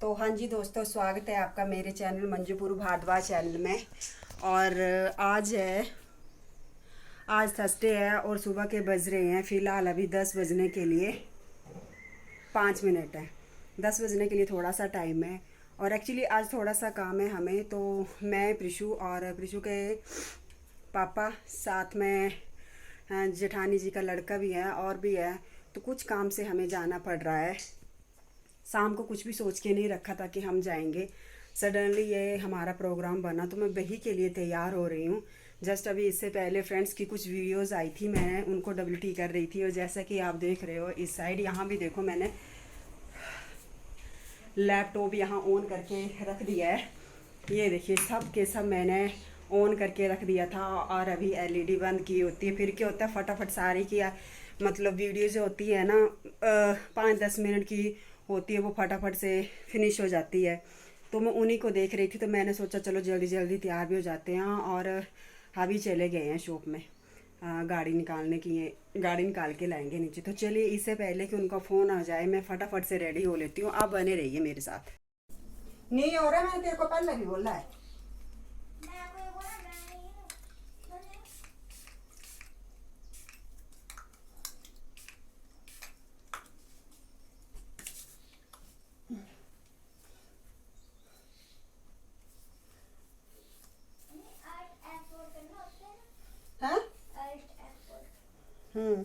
तो हाँ जी दोस्तों, स्वागत है आपका मेरे चैनल मंजूपुर भारद्वाज चैनल में। और आज थर्सडे है और सुबह के बज रहे हैं फ़िलहाल अभी 10 बजने के लिए 5 मिनट है। 10 बजने के लिए थोड़ा सा टाइम है और एक्चुअली आज थोड़ा सा काम है हमें। तो मैं प्रिशु और प्रिशु के पापा साथ में जेठानी जी का लड़का भी है और भी है, तो कुछ काम से हमें जाना पड़ रहा है। शाम को कुछ भी सोच के नहीं रखा था कि हम जाएंगे, सडनली ये हमारा प्रोग्राम बना तो मैं वही के लिए तैयार हो रही हूँ। जस्ट अभी इससे पहले फ्रेंड्स की कुछ वीडियोस आई थी, मैं उनको डबल टी कर रही थी। और जैसा कि आप देख रहे हो इस साइड, यहाँ भी देखो मैंने लैपटॉप यहाँ ऑन करके रख दिया है। ये देखिए सब के सब मैंने ऑन करके रख दिया था। और अभी एलईडी बंद की होती है, फिर क्या होता है फटाफट सारी की मतलब वीडियो जो होती है ना 5-10 मिनट की होती है, वो फटाफट से फिनिश हो जाती है। तो मैं उन्हीं को देख रही थी, तो मैंने सोचा चलो जल्दी जल्दी तैयार भी हो जाते हैं। और अभी चले गए हैं शॉप में गाड़ी निकालने की है, गाड़ी निकाल के लाएंगे नीचे। तो चलिए इससे पहले कि उनका फ़ोन आ जाए मैं फटाफट से रेडी हो लेती हूँ। आप बने रहिए मेरे साथ। नहीं हो रहा, मैंने तेरे को पहले भी बोला है। हाँ? हम्म।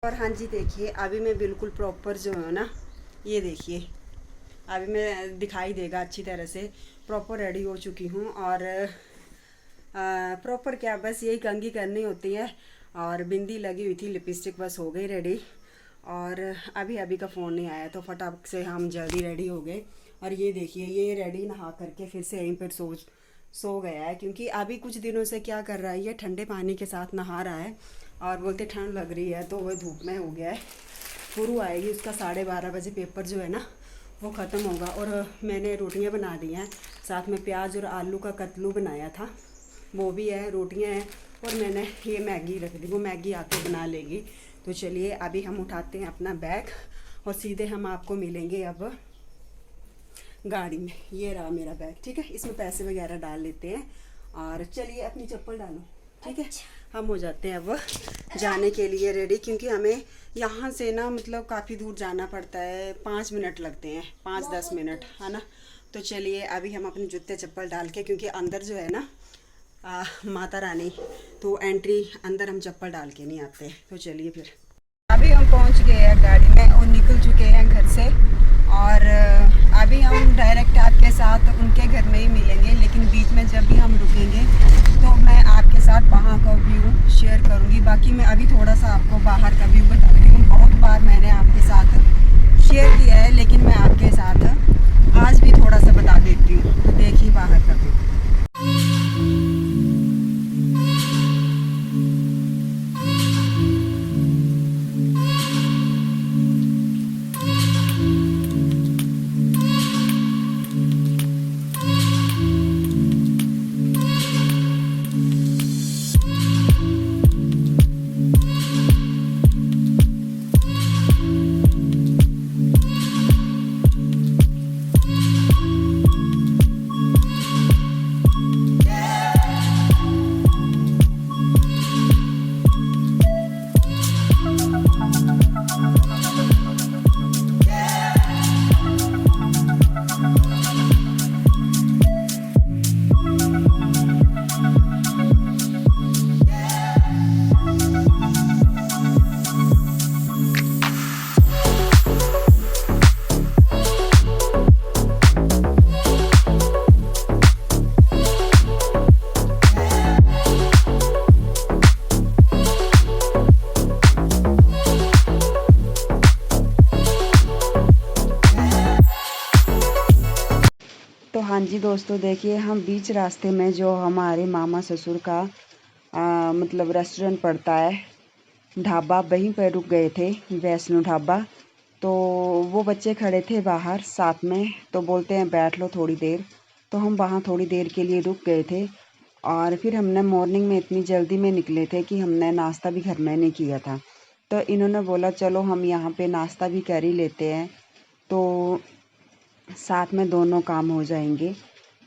और हाँ जी देखिए, अभी मैं बिल्कुल प्रॉपर जो है ना, ये देखिए अभी मैं दिखाई देगा अच्छी तरह से प्रॉपर रेडी हो चुकी हूँ। और प्रॉपर क्या, बस यही कंघी करनी होती है और बिंदी लगी हुई थी, लिपस्टिक बस हो गई रेडी। और अभी अभी का फ़ोन नहीं आया तो फटाफट से हम जल्दी रेडी हो गए। और ये देखिए ये रेडी नहा करके फिर से यहीं पर सो गया है, क्योंकि अभी कुछ दिनों से क्या कर रहा है, ये ठंडे पानी के साथ नहा रहा है और बोलते ठंड लग रही है, तो वह धूप में हो गया है। गुरु आएगी, उसका 12:30 बजे पेपर जो है ना वो ख़त्म होगा। और मैंने रोटियां बना दी हैं, साथ में प्याज और आलू का कतलू बनाया था, वो भी है, रोटियां हैं। और मैंने ये मैगी रख दी, वो मैगी आके बना लेगी। तो चलिए अभी हम उठाते हैं अपना बैग और सीधे हम आपको मिलेंगे अब गाड़ी में। ये रहा मेरा बैग, ठीक है, इसमें पैसे वगैरह डाल लेते हैं। और चलिए अपनी चप्पल डालो, ठीक है। हम हो जाते हैं अब जाने के लिए रेडी, क्योंकि हमें यहाँ से ना मतलब काफ़ी दूर जाना पड़ता है, 5 मिनट लगते हैं, 5-10 मिनट, है ना। तो चलिए अभी हम अपने जूते चप्पल डाल के, क्योंकि अंदर जो है ना माता रानी, तो एंट्री अंदर हम चप्पल डाल के नहीं आते। तो चलिए फिर अभी हम पहुँच गए हैं गाड़ी में और निकल चुके हैं घर से। और अभी हम डायरेक्ट आपके साथ उनके घर में ही मिलेंगे, लेकिन बीच में जब भी हम रुकेंगे तो मैं आपके साथ वहाँ का व्यू शेयर करूँगी। बाकी मैं अभी थोड़ा सा आपको बाहर का व्यू बता रही हूँ, बहुत बार मैंने आपके साथ शेयर किया है, लेकिन मैं आपके साथ आज भी थोड़ा सा बता देती हूँ। तो देखिए बाहर का व्यू। हाँ जी दोस्तों, देखिए हम बीच रास्ते में जो हमारे मामा ससुर का मतलब रेस्टोरेंट पड़ता है, ढाबा, वहीं पर रुक गए थे, वैष्णो ढाबा। तो वो बच्चे खड़े थे बाहर साथ में, तो बोलते हैं बैठ लो थोड़ी देर। तो हम वहाँ थोड़ी देर के लिए रुक गए थे। और फिर हमने मॉर्निंग में इतनी जल्दी में निकले थे कि हमने नाश्ता भी घर में नहीं किया था। तो इन्होंने बोला चलो हम यहाँ पे नाश्ता भी कर ही लेते हैं, तो साथ में दोनों काम हो जाएंगे।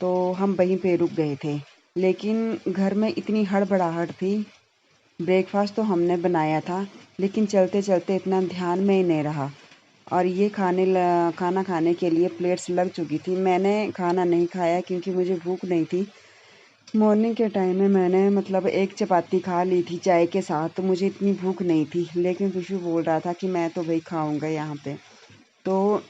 तो हम वहीं पे रुक गए थे, लेकिन घर में इतनी हड़बड़ाहट थी। ब्रेकफास्ट तो हमने बनाया था, लेकिन चलते चलते इतना ध्यान में ही नहीं रहा। और ये खाना खाने के लिए प्लेट्स लग चुकी थी। मैंने खाना नहीं खाया क्योंकि मुझे भूख नहीं थी। मॉर्निंग के टाइम में मैंने मतलब एक चपाती खा ली थी चाय के साथ, तो मुझे इतनी भूख नहीं थी। लेकिन विशु बोल रहा था कि मैं तो वही खाऊंगा यहाँ पे। तो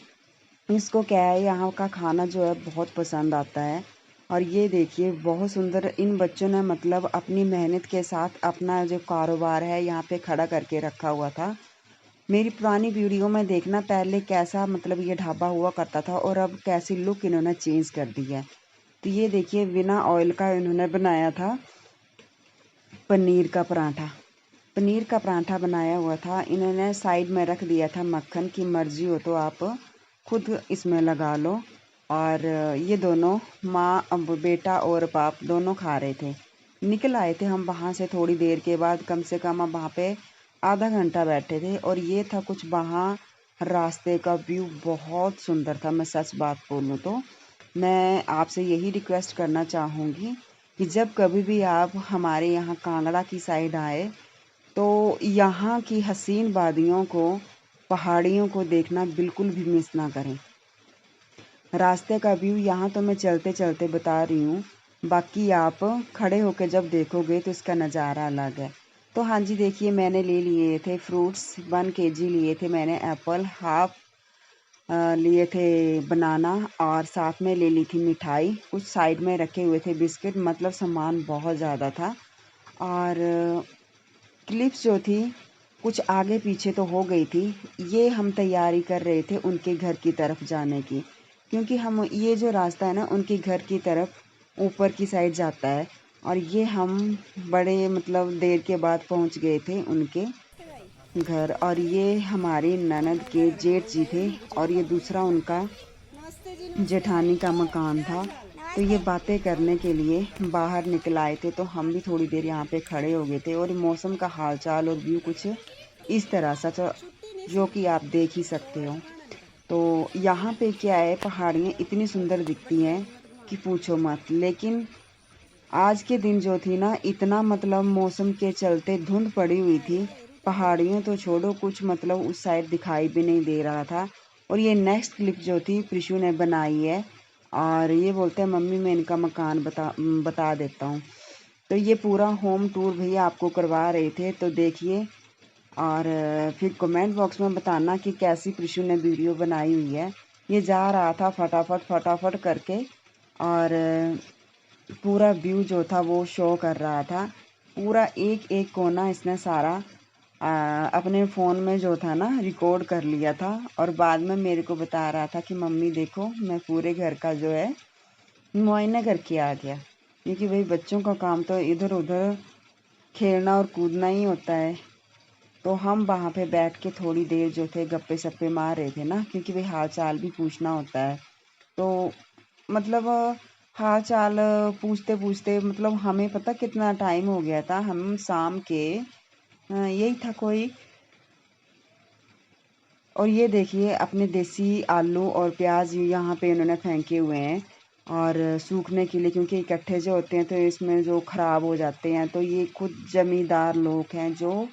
इसको क्या है, यहाँ का खाना जो है बहुत पसंद आता है। और ये देखिए बहुत सुंदर इन बच्चों ने मतलब अपनी मेहनत के साथ अपना जो कारोबार है यहाँ पे खड़ा करके रखा हुआ था। मेरी पुरानी वीडियो में देखना पहले कैसा मतलब ये ढाबा हुआ करता था और अब कैसी लुक इन्होंने चेंज कर दी है। तो ये देखिए बिना ऑयल का इन्होंने बनाया था पनीर का पराठा। पनीर का पराठा बनाया हुआ था। इन्होंने साइड में रख दिया था मक्खन, की मर्जी हो तो आप खुद इसमें लगा लो। और ये दोनों माँ अब बेटा और बाप दोनों खा रहे थे। निकल आए थे हम वहाँ से थोड़ी देर के बाद, कम से कम हम वहाँ पे आधा घंटा बैठे थे। और ये था कुछ वहाँ रास्ते का व्यू बहुत सुंदर था। मैं सच बात बोलूँ तो मैं आपसे यही रिक्वेस्ट करना चाहूँगी कि जब कभी भी आप हमारे यहाँ कांगड़ा की साइड आए तो यहाँ की हसीन वादियों को, पहाड़ियों को देखना बिल्कुल भी मिस ना करें। रास्ते का व्यू यहाँ तो मैं चलते चलते बता रही हूँ, बाकी आप खड़े होकर जब देखोगे तो इसका नज़ारा अलग है। तो हाँ जी देखिए मैंने ले लिए थे फ्रूट्स, 1 kg लिए थे मैंने एप्पल, हाफ लिए थे बनाना, और साथ में ले ली थी मिठाई। कुछ साइड में रखे हुए थे बिस्किट, मतलब सामान बहुत ज़्यादा था। और क्लिप्स जो थी कुछ आगे पीछे तो हो गई थी। ये हम तैयारी कर रहे थे उनके घर की तरफ जाने की, क्योंकि हम ये जो रास्ता है ना उनके घर की तरफ ऊपर की साइड जाता है। और ये हम बड़े मतलब देर के बाद पहुंच गए थे उनके घर। और ये हमारी ननद के जेठ जी थे, और ये दूसरा उनका जेठानी का मकान था। तो ये बातें करने के लिए बाहर निकल आए थे, तो हम भी थोड़ी देर यहाँ पे खड़े हो गए थे। और मौसम का हालचाल और व्यू कुछ इस तरह सा जो कि आप देख ही सकते हो। तो यहाँ पे क्या है, पहाड़ियाँ इतनी सुंदर दिखती हैं कि पूछो मत। लेकिन आज के दिन जो थी ना, इतना मतलब मौसम के चलते धुंध पड़ी हुई थी। पहाड़ियों तो छोड़ो, कुछ मतलब उस साइड दिखाई भी नहीं दे रहा था। और ये नेक्स्ट क्लिप जो थी प्रिशु ने बनाई है, और ये बोलते हैं मम्मी मैं इनका मकान बता देता हूँ। तो ये पूरा होम टूर भैया आपको करवा रहे थे, तो देखिए। और फिर कमेंट बॉक्स में बताना कि कैसी प्रिशु ने वीडियो बनाई हुई है। ये जा रहा था फटाफट फटाफट करके, और पूरा व्यू जो था वो शो कर रहा था। पूरा एक एक कोना इसने सारा अपने फ़ोन में जो था ना रिकॉर्ड कर लिया था। और बाद में मेरे को बता रहा था कि मम्मी देखो मैं पूरे घर का जो है मुआयना करके आ गया। क्योंकि भाई बच्चों का काम तो इधर उधर खेलना और कूदना ही होता है। तो हम वहाँ पे बैठ के थोड़ी देर जो थे गप्पे सप्पे मार रहे थे ना, क्योंकि भाई हाल चाल भी पूछना होता है। तो मतलब हाल चाल पूछते पूछते मतलब हमें पता कितना टाइम हो गया था। हम शाम के यही था कोई। और ये देखिए अपने देसी आलू और प्याज यहाँ पे इन्होंने फेंके हुए हैं, और सूखने के लिए, क्योंकि इकट्ठे जो होते हैं तो इसमें जो ख़राब हो जाते हैं। तो ये खुद जमींदार लोग हैं जो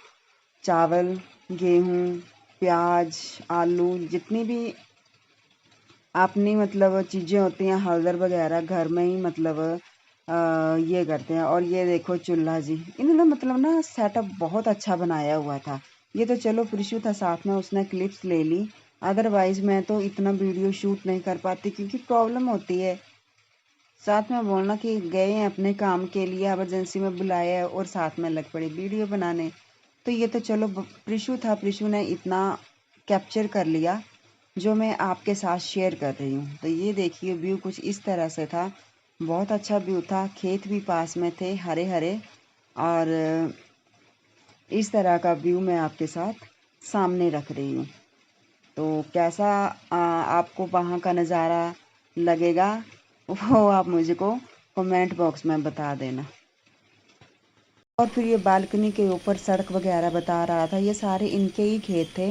चावल, गेहूँ, प्याज, आलू, जितनी भी अपनी मतलब चीज़ें होती हैं, हल्दर वगैरह घर में ही मतलब ये करते हैं। और ये देखो चूल्हा जी, इन्होंने मतलब ना सेटअप बहुत अच्छा बनाया हुआ था। ये तो चलो प्रिशु था साथ में, उसने क्लिप्स ले ली। अदरवाइज मैं तो इतना वीडियो शूट नहीं कर पाती, क्योंकि प्रॉब्लम होती है। साथ में बोलना कि गए हैं अपने काम के लिए, इमरजेंसी में बुलाया है, और साथ में लग पड़े वीडियो बनाने। तो ये तो चलो प्रिशु था, प्रिशु ने इतना कैप्चर कर लिया। जो मैं आपके साथ शेयर कर रही हूँ। तो ये देखिए व्यू कुछ इस तरह से था, बहुत अच्छा व्यू था, खेत भी पास में थे हरे हरे, और इस तरह का व्यू मैं आपके साथ सामने रख रही हूँ। तो कैसा आपको वहाँ का नज़ारा लगेगा वो आप मुझको कमेंट बॉक्स में बता देना। और फिर ये बालकनी के ऊपर सड़क वगैरह बता रहा था, ये सारे इनके ही खेत थे,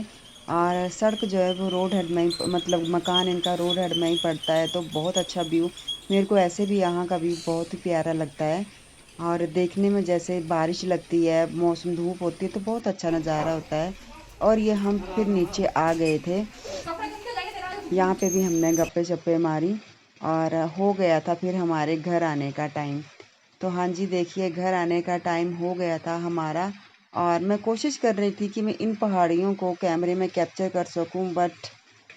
और सड़क जो है वो रोड हेड में ही, मतलब मकान इनका रोड हेड में ही पड़ता है। तो बहुत अच्छा व्यू, मेरे को ऐसे भी यहाँ का व्यू बहुत ही प्यारा लगता है, और देखने में जैसे बारिश लगती है, मौसम धूप होती है तो बहुत अच्छा नज़ारा होता है। और ये हम फिर नीचे आ गए थे, यहाँ पे भी हमने गप्पे शप्पे मारी, और हो गया था फिर हमारे घर आने का टाइम। तो हाँ जी, देखिए घर आने का टाइम हो गया था हमारा, और मैं कोशिश कर रही थी कि मैं इन पहाड़ियों को कैमरे में कैप्चर कर सकूं, बट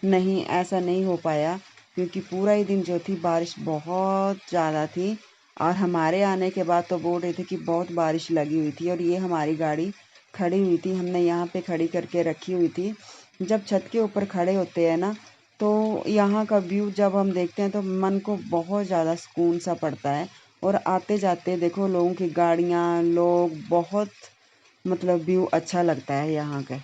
नहीं, ऐसा नहीं हो पाया, क्योंकि पूरा ही दिन जो थी बारिश बहुत ज़्यादा थी। और हमारे आने के बाद तो बोल रहे थे कि बहुत बारिश लगी हुई थी, और ये हमारी गाड़ी खड़ी हुई थी, हमने यहाँ पे खड़ी करके रखी हुई थी। जब छत के ऊपर खड़े होते हैं ना, तो यहाँ का व्यू जब हम देखते हैं तो मन को बहुत ज़्यादा सुकून सा पड़ता है। और आते जाते देखो लोगों की गाड़ियाँ, लोग, बहुत मतलब व्यू अच्छा लगता है यहाँ का।